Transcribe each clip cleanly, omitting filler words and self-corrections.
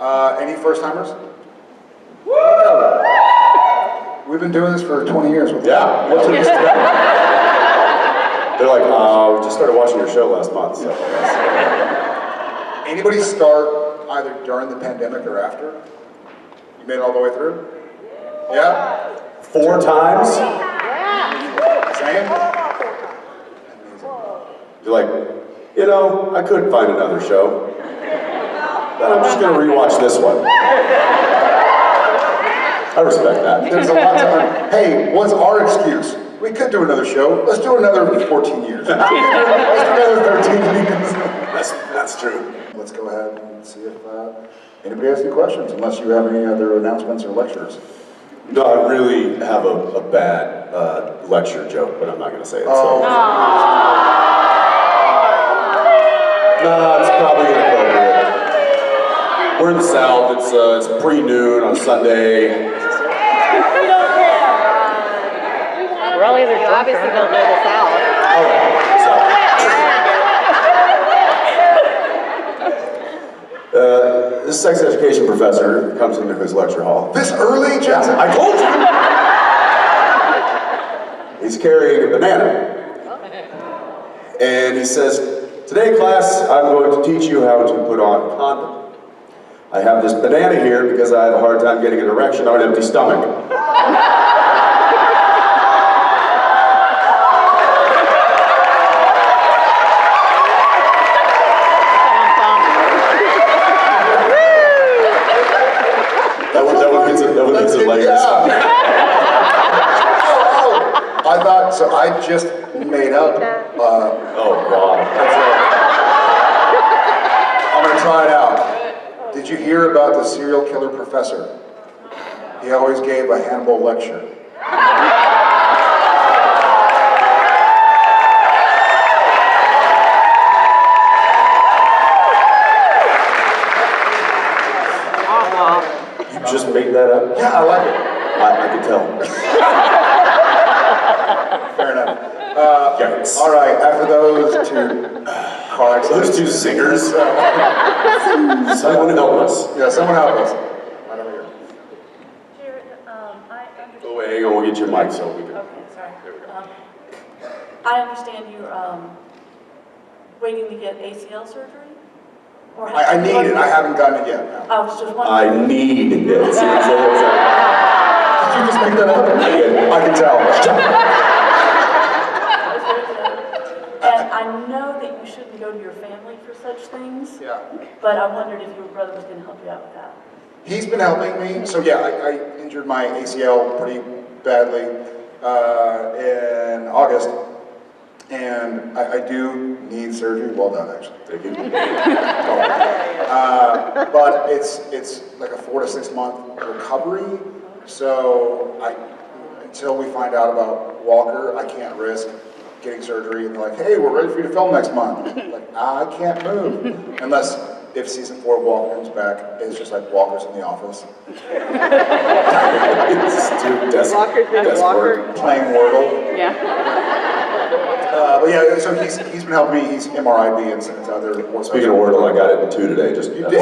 Any first-timers? We've been doing this for 20 years. Yeah. What's it today? They're like, we just started watching your show last month. So. Anybody start either during the pandemic or after? You made it all the way through? Yeah? 4 times? Same? You're like, I could find another show. But I'm just going to rewatch this one. I respect that. There's a lot to hey, what's our excuse? We could do another show. Let's do another 14 years. Let's do another 13 years. That's true. Let's go ahead and see if anybody has any questions, unless you have any other announcements or lectures. No, I really have a bad lecture joke, but I'm not going to say it. So. No, it's probably inappropriate. We're in the South. It's pre-noon on Sunday. Really, they're obviously don't know the South. All right. So, this sex education professor comes into his lecture hall. This early, Jensen? I told you! He's carrying a banana. And he says, today, class, I'm going to teach you how to put on a condom. I have this banana here because I have a hard time getting an erection on an empty stomach. That one gets it layers. Yeah. I thought, so I just made up. Oh, God. I'm going to try it out. Did you hear about the serial killer professor? He always gave a Hannibal lecture. You just made that up? Yeah, I like it. I can tell. Fair enough. Yes. All right, after those two car accidents. Those two singers. Someone help us. Yeah, someone help us. Right over here. Jared, I understand. Go away, hang on, we'll get your mic so we can. Okay, sorry. There we go. I understand you're waiting to get ACL surgery? Or I need it. I haven't gotten it yet. No. I was just I wondering. need it. Did you just make that up? I did. I can tell. And I know that you shouldn't go to your family for such things. Yeah. But I wondered if your brother was going to help you out with that. He's been helping me. So yeah, I injured my ACL pretty badly in August. And I do need surgery. Well done, actually. Thank you. But it's like a 4 to 6 month recovery. So until we find out about Walker, I can't risk getting surgery. And they're like, hey, we're ready for you to film next month. Like, I can't move. Unless if season 4 of Walker comes back, it's just like Walker's in the office. It's too desperate. Playing Wordle. Yeah. But yeah, so he's been helping me. He's MRIB and other. Speaking of Wordle, I got it in 2 today. Just You did.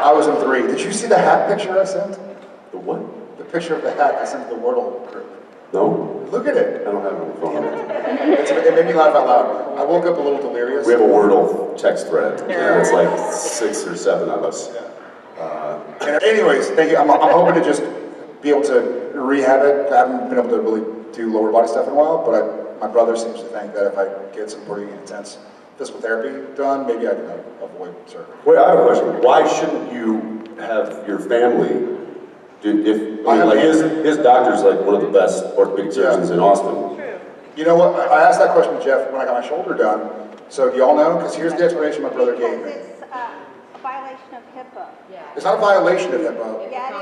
I was in 3. Did you see the hat picture I sent? The what? The picture of the hat I sent to the Wordle group. No? Look at it. I don't have it on the phone. It made me laugh out loud. I woke up a little delirious. We have a Wordle text thread. And it's like 6 or 7 of us. And anyways, thank you. I'm hoping to just be able to rehab it. I haven't been able to really do lower body stuff in a while, but my brother seems to think that if I get some pretty intense physical therapy done, maybe I can avoid surgery. Wait, I have a question. Why shouldn't you have your family his doctor's like one of the best orthopedic surgeons in Austin. True. You know what? I asked that question to Jeff when I got my shoulder done. So do y'all know? Because here's the explanation my brother gave me. It's a violation of HIPAA. It's not a violation of HIPAA. Get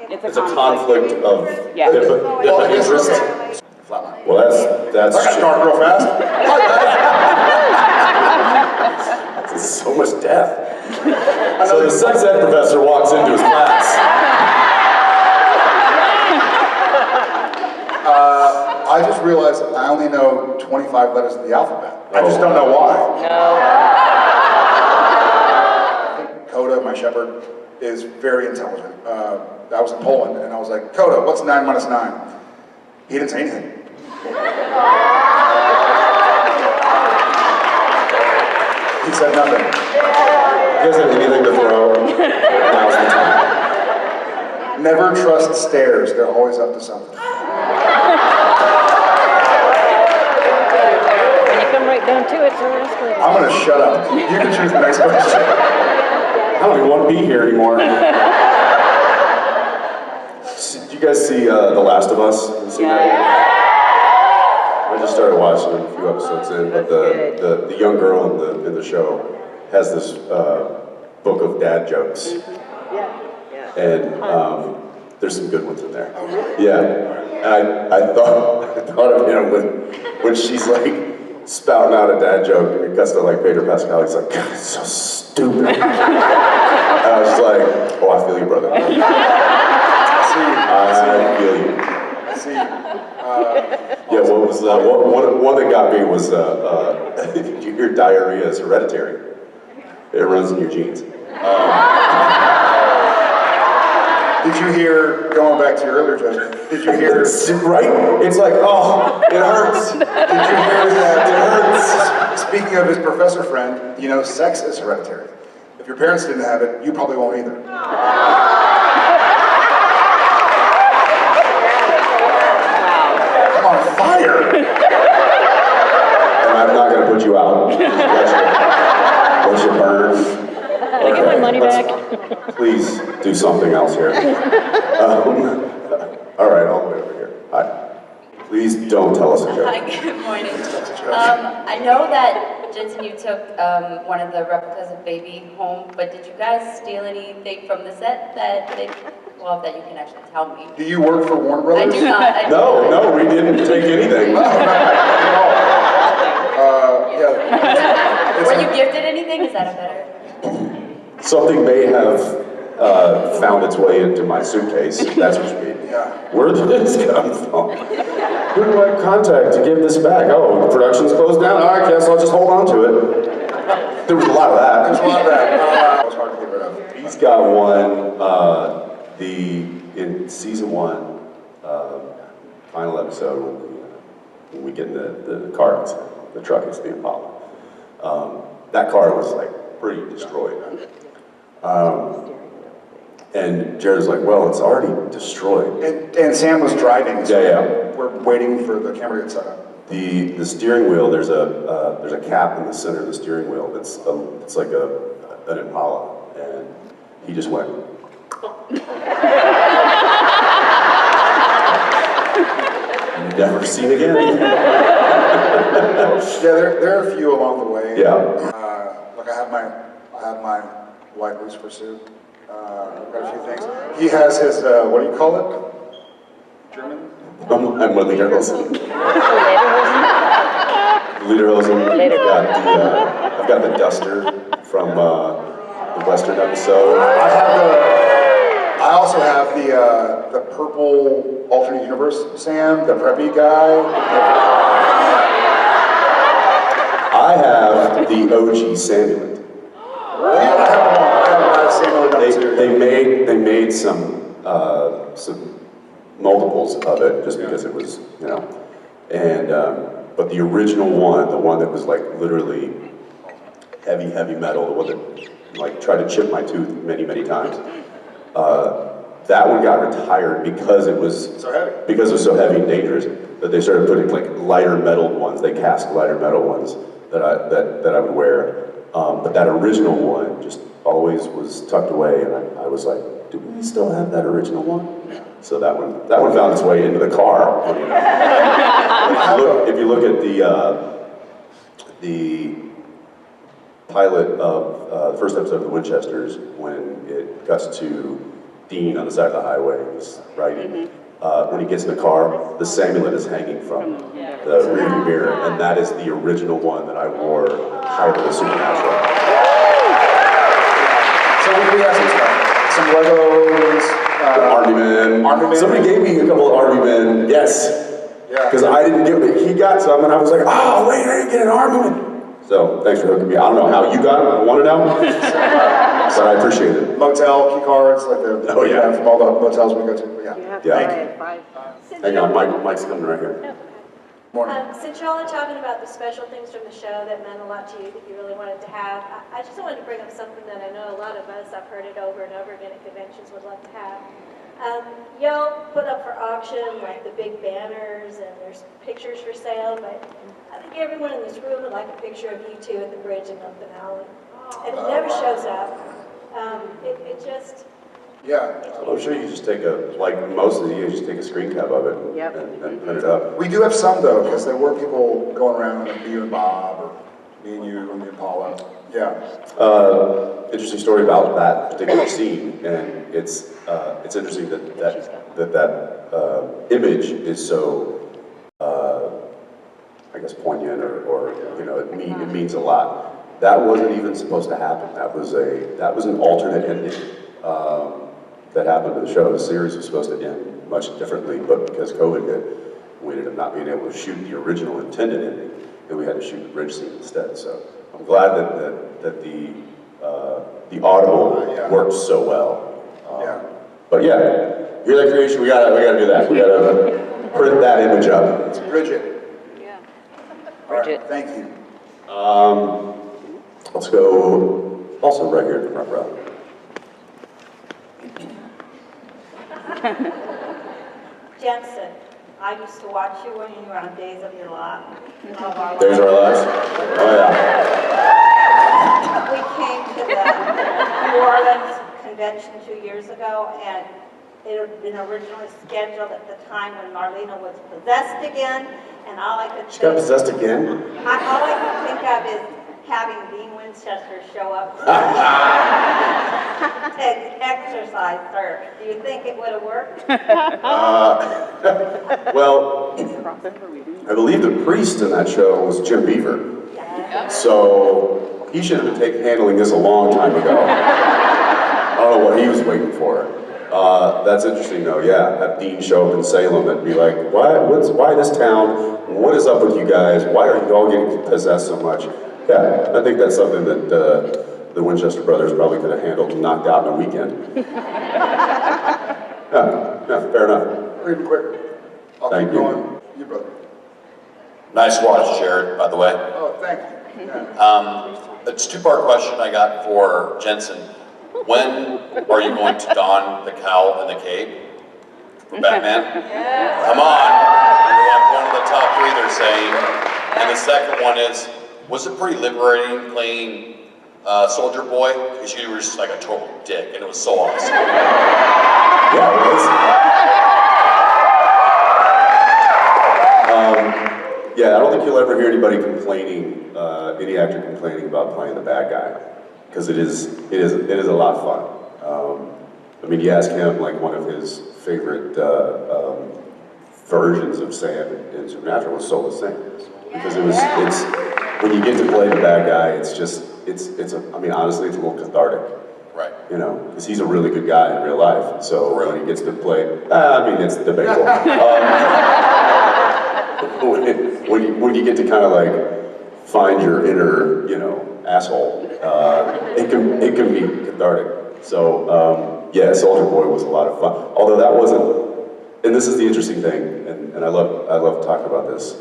it? It's a conflict of Yeah. HIPAA interest. Flatline. Well, that's I got dark real fast. It's so much death. So the sex ed professor walks into his class. I just realized I only know 25 letters of the alphabet. I just don't know why. No. Code my shepherd, is very intelligent. I was in Poland, and I was like, Coda, what's 9 minus 9? He didn't say anything. He said nothing. You guys have anything to throw? Now's the time. Never trust stairs. They're always up to something. When you come right down to it, so that's good. I'm gonna shut up. You can choose the next question. I don't even want to be here anymore. Did you guys see The Last of Us? Have you seen that yet? I just started watching it a few episodes in, but the young girl in the show has this book of dad jokes. And there's some good ones in there. Yeah. And I thought of him when she's like spouting out a dad joke and it cuts to like Pedro Pascal. He's like, God, it's so stupid. And I was like, oh, I feel you, brother. I feel you. Yeah, what was one that got me was your diarrhea is hereditary. It runs in your genes. Did you hear, going back to your earlier joke, did you hear... Right? It's like, oh, it hurts. Did you hear that? It hurts. Speaking of his professor friend, you know, sex is hereditary. If your parents didn't have it, you probably won't either. I'm on fire. And I'm not going to put you out. Let you burn. I get my money back. Please do something else here. All right, all the way over here. Hi. Please don't tell us a joke. Hi, good morning. I know that, Jensen, you took one of the replicas of Baby home, but did you guys steal anything from the set that you can actually tell me? Do you work for Warner I Brothers? do not. No, we didn't take anything. Yeah. Were you gifted anything? Is that a better? Something may have found its way into my suitcase. That's what you mean. Yeah. Where did this come from? Who do I contact to give this back? Oh, the production's closed down? Oh, I guess I'll just hold on to it. There was a lot of that. There's a lot of that. It was hard to get rid of. He's got one, in season 1, final episode, when we get in the car, the truck is the Impala. That car was like pretty destroyed. And Jared's like, well, it's already destroyed. And Sam was driving, so Yeah. we're waiting for the camera to get set up. The steering wheel, there's a cap in the center of the steering wheel that's it's like an Impala, and he just went. Never seen again. Yeah, there are a few along the way. Yeah. Like I have my white Lucifer suit. I've got a few things. He has his what do you call it? German? I'm with the Ackles. Lederhosen. I've got the duster from the Western episode. I also have the purple alternate universe Sam, the preppy guy. I have the OG Samuel. I have Samuel number 2. They made some multiples of it just because it was, you know, and but the original one, the one that was like literally heavy metal, the one that like tried to chip my tooth many times. That one got retired because it was So heavy. because it was so heavy and dangerous that they started putting like lighter metal ones. They cast lighter metal ones that I would wear. But that original one just always was tucked away, and I was like, do we still have that original one? So that one found its way into the car. You know. If you look at the pilot of the first episode of The Winchesters, when it cuts to Dean on the side of the highway, he's riding. When he gets in the car, the Samulet is hanging from the rearview mirror, and that is the original one that I wore Pilot of Supernatural. So we have some stuff. Some Legos. Army Men. Somebody gave me a couple of Army Men. Yes. Yeah. Because I didn't get it. He got some, and I was like, oh, wait, I didn't get an Army Man. So thanks for hooking me. I don't know how you got it. I want to know. but I appreciate it. Motel key cards, like the Oh, yeah. from all the motels we go to. Yeah. Yeah. Thank you. Hang on, Mike's coming right here. Morning. Since y'all are talking about the special things from the show that meant a lot to you, that you really wanted to have, I just wanted to bring up something that I know a lot of us, I've heard it over and over again at conventions, would love to have. Y'all put up for auction like the big banners and there's pictures for sale, but I think everyone in this room would like a picture of you two at the bridge in Milton Alley. And it never shows up. It just... Yeah. I'm sure you just take like most of the years, just take a screen cap of it and print it up. We do have some though, because there were people going around, like you and Bob, or me and you, and me and Paula. Yeah. Interesting story about that particular scene, and it's interesting that image is so, I guess, poignant or you know, it means a lot. That wasn't even supposed to happen. That was an alternate ending. That happened to the show. The series was supposed to end much differently, but because COVID hit, we ended up not being able to shoot the original intended ending, and we had to shoot the bridge scene instead. So I'm glad that the audible worked so well. But yeah, hear that creation? We gotta do that. We gotta print that image up. It's Bridget. Yeah. Bridget. All right, thank you. Let's go. Also right here in the front row. Jensen, I used to watch you when you were on Days of Your Life. Days of Our Lives? Oh yeah. We came to the New Orleans convention 2 years ago, and it had been originally scheduled at the time when Marlena was possessed again, and all I could She got think, possessed again? all I could think of is having Dean Winchester show up to exercise her. Do you think it would have worked? Well, I believe the priest in that show was Jim Beaver. So he should have been handling this a long time ago. I don't know what he was waiting for. That's interesting though, yeah. Have Dean show up in Salem and be like, why this town? What is up with you guys? Why are you all getting possessed so much? Yeah, I think that's something that the Winchester brothers probably could have handled and knocked out in a weekend. Yeah, fair enough. Real quick. I'll Thank keep you. going. You, brother. Nice watch, Jared, by the way. Oh, thank you. Yeah. It's a two-part question I got for Jensen. When are you going to don the cowl and the cape for Batman? Come on. You're like one of the top three they're saying. And the second one is, was it pretty liberating playing Soldier Boy? Because you were just like a total dick, and it was so awesome. Yeah, it was. Yeah, I don't think you'll ever hear anybody complaining, any actor complaining about playing the bad guy, because it is a lot of fun. I mean, you ask him, like one of his favorite versions of Sam in Supernatural was Soulless Sam, because it's when you get to play the bad guy, I mean, honestly, it's a little cathartic. Right. You know, because he's a really good guy in real life. So when he gets to play, I mean, it's debatable. When you get to kind of like find your inner, you know, asshole, it can be cathartic. So yeah, Soldier Boy was a lot of fun. Although that wasn't, and this is the interesting thing, and I love talking about this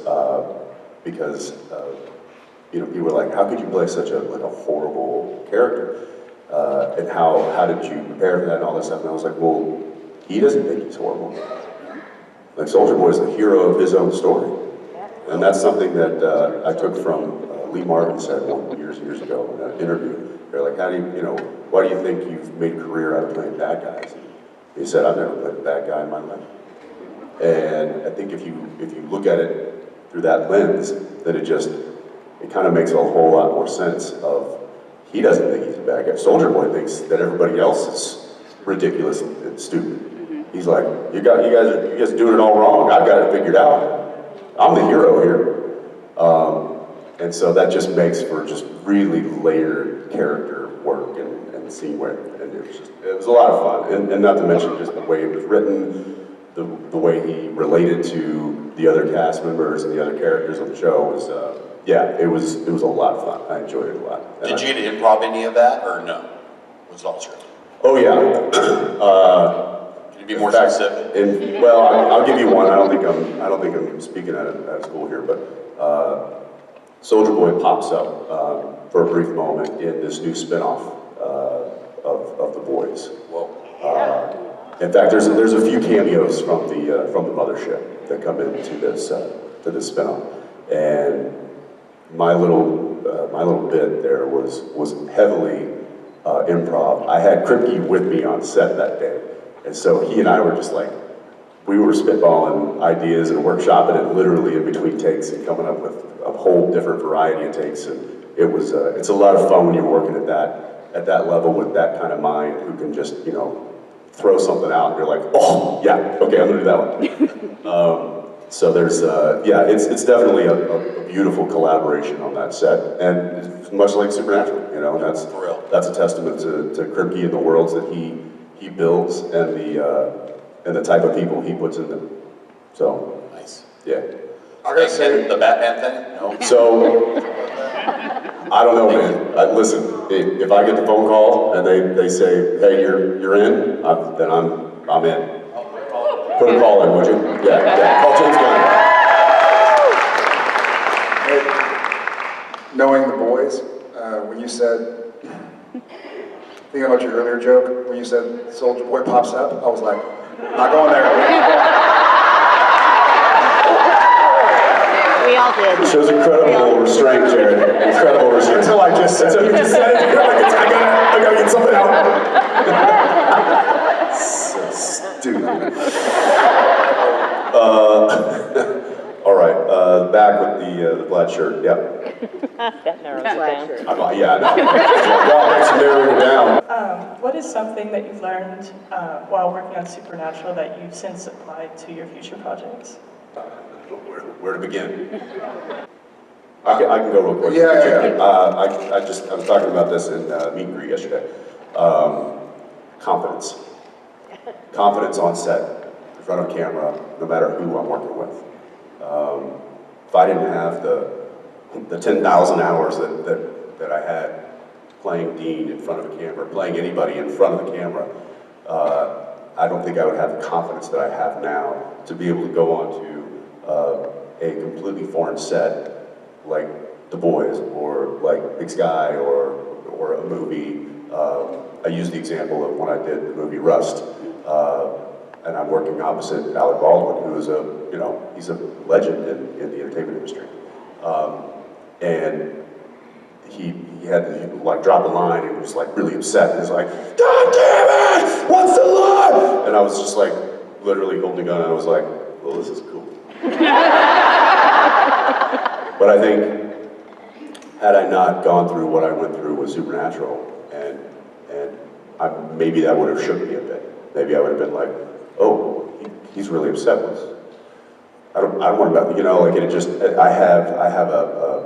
because you know, people were like, how could you play such a horrible character? And how did you prepare for that and all this stuff? And I was like, well, he doesn't think he's horrible. Like Soldier Boy is the hero of his own story. And that's something that I took from Lee Marvin said years ago in an interview. They're like, why do you think you've made a career out of playing bad guys? And he said, I've never played a bad guy in my life. And I think if you look at it through that lens, then it kind of makes a whole lot more sense of, he doesn't think he's a bad guy. Soldier Boy thinks that everybody else is ridiculous and stupid. He's like, you guys are doing it all wrong. I've got it figured out. I'm the hero here. And so that just makes for just really layered character work and scene work. And it was a lot of fun. And not to mention just the way it was written, the way he related to the other cast members and the other characters on the show was, yeah, it was a lot of fun. I enjoyed it a lot. Did you get to improv any of that, or no? Was it all true? Oh yeah. Can you be more In fact, specific? well, I'll give you one. I don't think I'm speaking at school here, but Soulja Boy pops up for a brief moment in this new spinoff of The Boys. Whoa. In fact, there's a few cameos from the mothership that come into this to this spinoff, and my little bit there was heavily improv. I had Kripke with me on set that day, and so he and I were just like, we were spitballing ideas and workshopping it literally in between takes and coming up with a whole different variety of takes, and it's a lot of fun when you're working at that level with that kind of mind who can just throw something out and you're like, oh yeah, okay, I'm gonna do that one. So there's it's definitely a beautiful collaboration on that set, and it's much like Supernatural, and that's a testament to Kripke and the worlds that he builds and the type of people he puts in them. So Nice. yeah. I gotta say, The Batman thing? No. So I don't know, man. Listen, if I get the phone call and they say, hey, you're in, then I'm in. Put a call in, would you? Yeah. Call James Gunn. knowing The Boys, when you said, thinking about your earlier joke, when you said Soulja Boy pops up, I was like, not going there. We all did. It shows incredible restraint, Jared. Incredible restraint. Until I just said Until you just said it, you're like, I gotta get something out. So stupid. All right, back with the plaid shirt. Yep. That narrows it down. Yeah, I know. Thanks for narrowing it down. What is something that you've learned while working on Supernatural that you've since applied to your future projects? Where to begin? I can go real quick. Yeah. I was talking about this in meet and greet yesterday. Confidence. Confidence on set, in front of camera, no matter who I'm working with. If I didn't have the 10,000 hours that I had playing Dean in front of a camera, playing anybody in front of the camera, I don't think I would have the confidence that I have now to be able to go on to a completely foreign set like The Boys or like Big Sky or a movie. I used the example of when I did the movie Rust, and I'm working opposite Alec Baldwin, who is he's a legend in the entertainment industry. And he dropped a line and was like really upset and was like, God damn it, what's the line? And I was just like literally holding a gun and I was like, well, this is cool. But I think had I not gone through what I went through with Supernatural, and maybe that would have shook me a bit. Maybe I would have been like, oh, he's really upset with us. I don't want to, I have a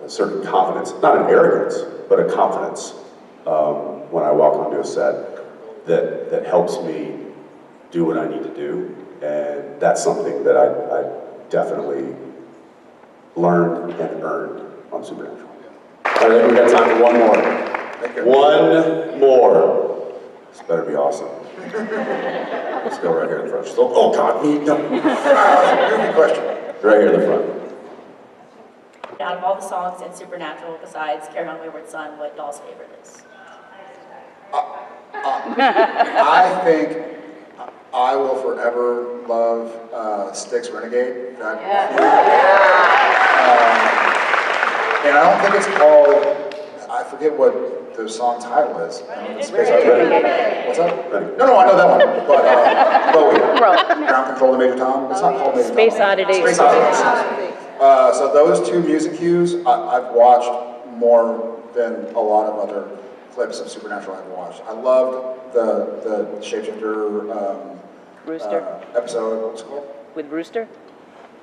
certain confidence, not an arrogance, but a confidence when I walk onto a set that helps me do what I need to do, and that's something that I definitely learned and earned on Supernatural. All right, we got time for one more. One more. This better be awesome. Let's go right here in the front. Oh God, me, no. Good question. Right here in the front. Out of all the songs in Supernatural, besides Carry On Wayward Son, what y'all's favorite is? I think I will forever love Styx Renegade. And I don't think it's called, I forget what the song title is. Space Oddity. What's that? No, I know that one. But Ground Control to Major Tom. It's not called Major Tom. Space Oddity. Space Oddity. So those two music cues, I've watched more than a lot of other clips of Supernatural I've watched. I loved the Shapeshifter Rooster. Episode. What's it called? With Rooster?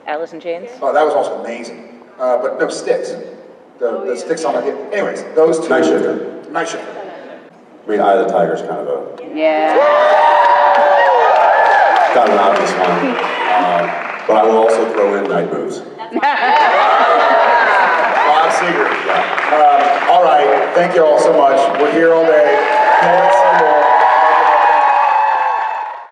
Alice in Chains? Oh, that was also amazing. But no, Styx. The Styx song. Anyways, those two. Night Shifter. Night Shifter. I mean, Eye of the Tiger's kind of an obvious one. But I will also throw in Night Moves. Bob Seger. All right, thank you all so much. We're here all day. Can't see more.